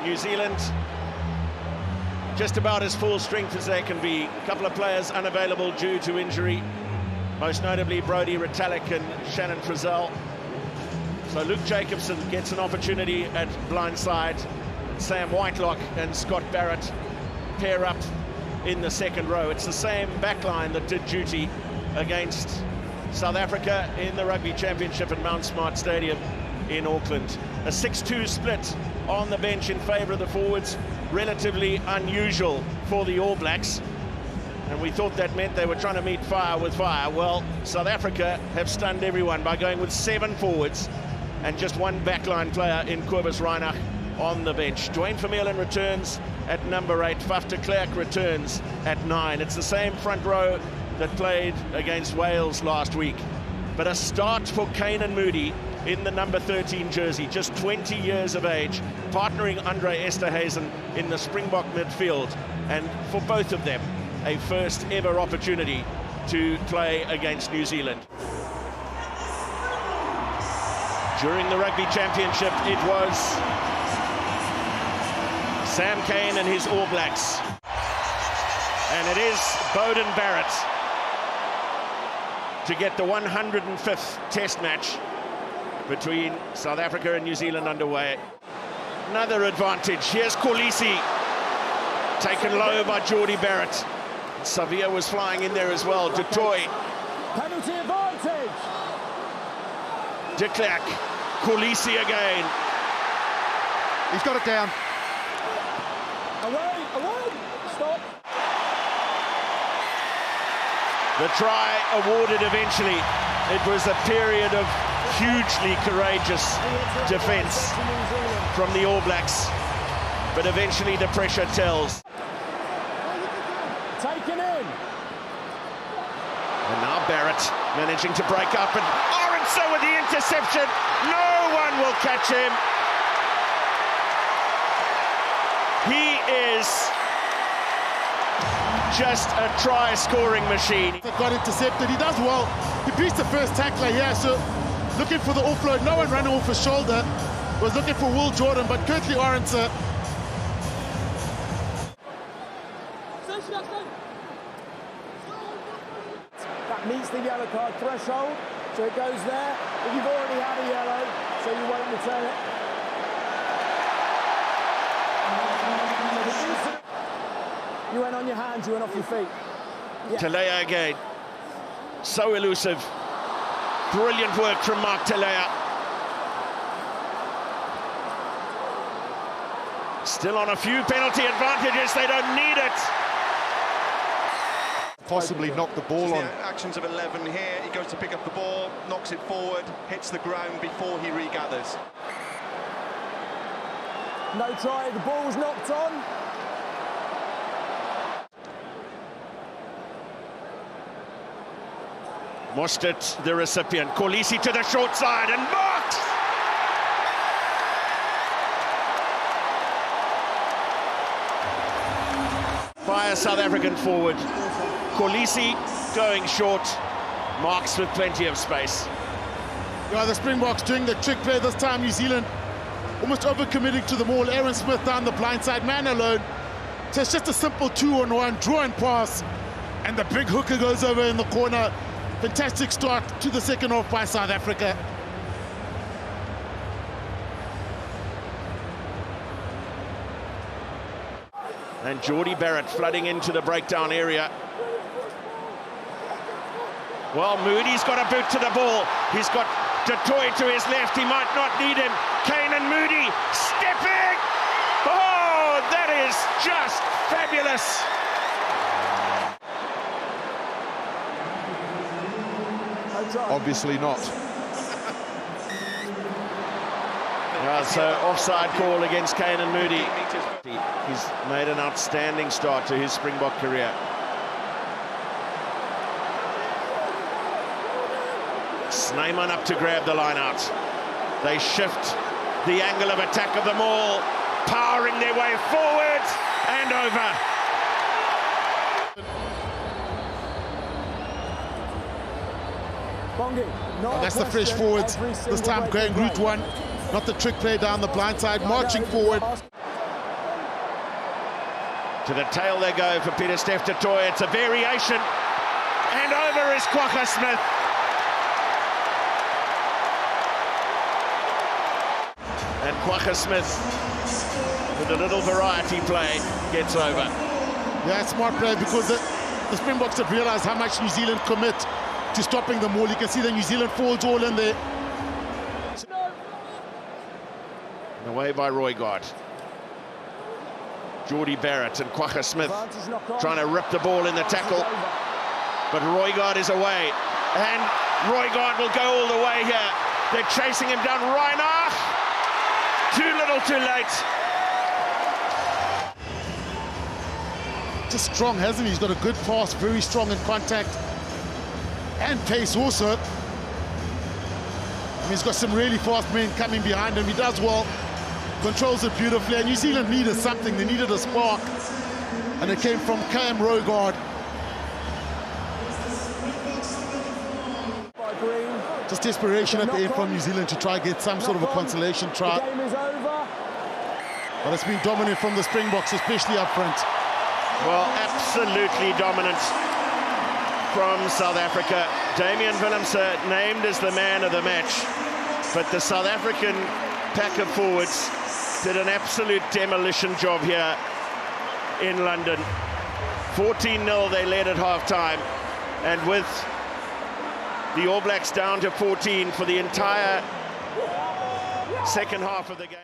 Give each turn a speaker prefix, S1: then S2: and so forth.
S1: New Zealand just about as full strength as they can be. A couple of players unavailable due to injury, most notably Brodie Retallick and Shannon Frizzell. So Luke Jacobson gets an opportunity at blindside. Sam Whitelock and Scott Barrett pair up in the second row. It's the same backline that did duty against South Africa in the Rugby Championship at Mount Smart Stadium in Auckland. A 6-2 split on the bench in favour of the forwards, relatively unusual for the All Blacks. And we thought that meant they were trying to meet fire with fire. Well, South Africa have stunned everyone by going with 7 forwards and just one backline player in Cobus Reinach on the bench. Dwayne Vermeulen returns at number 8. Faf de Klerk returns at 9. It's the same front row that played against Wales last week. But a start for Kane Moody in the number 13 jersey, just 20 years of age, partnering Andre Esterhuizen in the Springbok midfield. And for both of them, a first ever opportunity to play against New Zealand. During the Rugby Championship, it was Sam Cane and his All Blacks. And it is Beauden Barrett to get the 105th Test match between South Africa and New Zealand underway. Another advantage. Here's Kolisi, taken low by Jordie Barrett. Savia was flying in there as well. Du Toit.
S2: Penalty advantage.
S1: De Klerk. Kolisi again.
S3: He's got it down.
S2: Away, away. Stop.
S1: The try awarded eventually. It was a period of hugely courageous defence from the All Blacks, but eventually the pressure tells.
S2: Taken in.
S1: And now Barrett managing to break up, and Orenso with the interception. No one will catch him. He is just a try-scoring machine.
S3: That got intercepted. He does well. He beats the first tackler here, so looking for the offload. No one running off his shoulder. Was looking for Will Jordan, but Curtly Orenso.
S2: That meets the yellow card threshold, so it goes there. But you've already had a yellow, so you won't return it. You went on your hands, you went off your feet. Yeah.
S1: Telea again. So elusive. Brilliant work from Mark Telea. Still on a few penalty advantages. They don't need it.
S3: Possibly knocked the ball on.
S4: Actions of 11 here. He goes to pick up the ball, knocks it forward, hits the ground before he regathers.
S2: No try, the ball's knocked on.
S1: Mostert, the recipient. Kolisi to the short side and marked! By a South African forward. Kolisi going short, marks with plenty of space.
S3: Yeah, the Springboks doing the trick play this time. New Zealand almost overcommitting to the ball. Aaron Smith down the blindside, man alone. So it's just a simple 2-on-1 draw and pass, and the big hooker goes over in the corner. Fantastic start to the second half by South Africa.
S1: And Jordie Barrett flooding into the breakdown area. Well, Moody's got a boot to the ball. He's got Du Toit to his left. He might not need him. Kane Moody stepping. Oh, that is just fabulous.
S3: Obviously not.
S1: Well, so offside call against Kane Moody. He's made an outstanding start to his Springbok career. Snyman up to grab the line out. They shift the angle of attack of them all, powering their way forward and over.
S3: Oh, that's the fresh forwards. This time going route one, not the trick play down the blind side, marching forward.
S1: To the tail they go for Peter Steph du Toit. It's a variation. And over is Kwagga Smith. And Kwagga Smith, with a little variety play, gets over.
S3: Yeah, it's smart play because the Springboks have realised how much New Zealand commit to stopping the maul. You can see the New Zealand forwards all in there.
S1: And away by Roygaard. Geordie Barrett and Kwagga Smith trying to rip the ball in the tackle. But Roygaard is away. And Roygaard will go all the way here. They're chasing him down. Reinach! Too little, too late.
S3: Just strong, hasn't he? He's got a good pass, very strong in contact. And pace also. I mean, he's got some really fast men coming behind him. He does well. Controls it beautifully. And New Zealand needed something. They needed a spark. And it came from Cam Roygaard. Just desperation at the end from New Zealand to try and get some sort of a consolation try.
S2: The game is over.
S3: But it's been dominant from the Springboks, especially up front.
S1: Well, absolutely dominant from South Africa. Damian Willemse named as the man of the match. But the South African pack of forwards did an absolute demolition job here in London. 14-0 they led at half-time. And with the All Blacks down to 14 for the entire second half of the game.